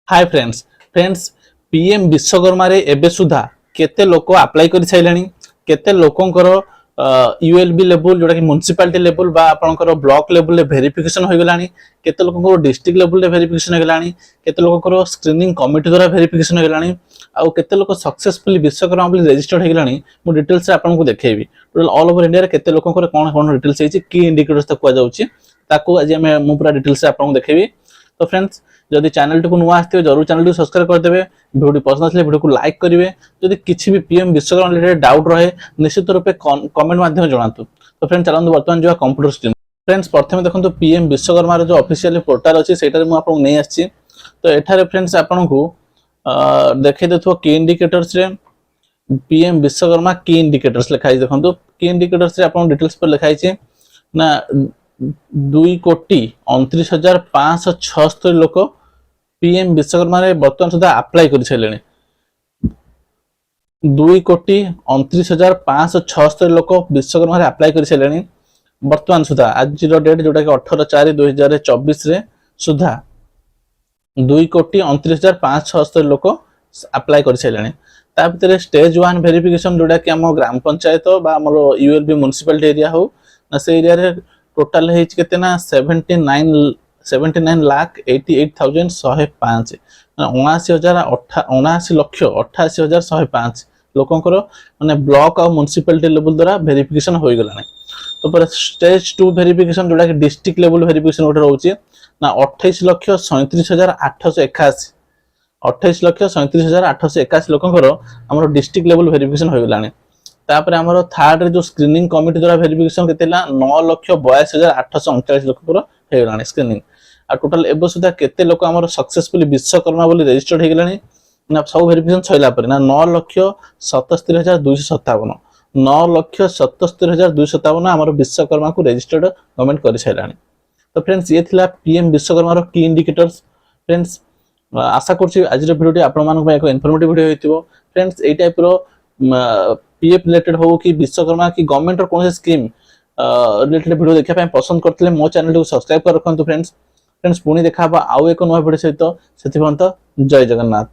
Hi friends PM Vishwakarma रे एबे सुधा केते लोक अप्लाई कर साइलानी केते लोकंकर यूएलबी लेवल जोटा कि म्युनिसिपालिटी लेवल बा आपनकर ब्लॉक लेवल रे वेरिफिकेशन हो गलानी केते लोकंकर डिस्ट्रिक्ट लेवल रे वेरिफिकेशन हो गलानी केते लोकंकर स्क्रीनिंग कमिटी द्वारा वेरिफिकेशन हो गलानी आउ केते लोक सक्सेसफुली विश्वकर्मा बोली रजिस्टर्ड हो गलानी मु डिटेल्स रे आपन को देखेबी टोटल ऑल ओवर इंडिया रे केते लोकंकर कोन कोन डिटेल्स हेची की इंडिकेटर्स तक जाउची ताको आज मैं पूरा डिटेल्स रे आपन को देखेबी। तो फ्रेंड्स जदि चैनल को नुआ आते जरूर चैनल को सब्सक्राइब करदेवे वीडियो पसंद आसे वीडियो को लाइक करेंगे जदि किसी भी पीएम विश्वकर्मा रिलेटेड डाउट रहे निश्चित रूप से कमेंट माध्यम जनातु। तो फ्रेंड्स चलते बर्तमान जो कंप्यूटर स्क्रीन फ्रेंड्स प्रथम देखो पीएम विश्वकर्मा जो ऑफिशियल पोर्टल अच्छी से नहीं आसी तो एठारे फ्रेंड्स आपन को देखै देथो की इंडिकेटर्स रे पीएम विश्वकर्मा की इंडिकेटर्स लिखाई देखो की इंडिकेटर्स रे आपन डिटेल्स पर लिखाई ना 2,29,576 लोक पीएम विश्वकर्मा रे बर्तमान सुधा अप्लाई कर छलेने 2,29,576 लोक विश्वकर्मा रे अप्लाई कर छलेने बर्तमान सुधा आज रो डेट जोटा कि 18/4/2024 रे सुधा 2,29,576 लोक अप्लाई कर छलेने ता भीतर स्टेज 1 वेरिफिकेशन जोटा कि हम ग्राम पंचायत बा हमर यूएलबी म्युनिसिपालिटी एरिया हो ना से एरिया रे टोटल है केते ना 79,88,105 79,88,105 लोकंकर माने ब्लॉक और म्युनिसिपालिटी लेवल द्वारा वेरिफिकेशन हो गला तो पर स्टेज 2 वेरिफिकेशन जोड़ा कि डिस्ट्रिक्ट लेवल वेरिफिकेशन उठे रहउची ना 28,37,881 28,37,881 लोकंकर हमर डिस्ट्रिक्ट लेवल वेरिफिकेशन हो गलानी तापर हमर थर्ड रे जो स्क्रीनिंग कमिटी द्वारा वेरिफिकेशन केतेला 9,82,839 लोक पर हे गलानी स्क्रीनिंग आ टोटल एबो सुधा केते लोक हमर सक्सेसफुली विश्वकर्मा बोली रजिस्टर्ड हे गलानी ना सब वेरिफिकेशन छैला पर ना 9,77,257 9,77,257 हमर विश्वकर्मा को रजिस्टर्ड गवर्नमेंट कर छैलानी। तो फ्रेंड्स ये थिला पीएम विश्वकर्मा रो की इंडिकेटर्स फ्रेंड्स आशा करछि आज रो वीडियो आपन मानक एक इन्फॉर्मेटिव वीडियो हेतिबो फ्रेंड्स ए टाइप रो पीएफ रिलेटेड हो कि विश्वकर्मा की गवर्नमेंट और कौन स्कीम रिलेटेड वीडियो देखा पसंद करते मो चैनल को सब्सक्राइब कर रखु फ्रेंड्स पुणी देखा आउ एक नया वीडियो सहित से जय जगन्नाथ।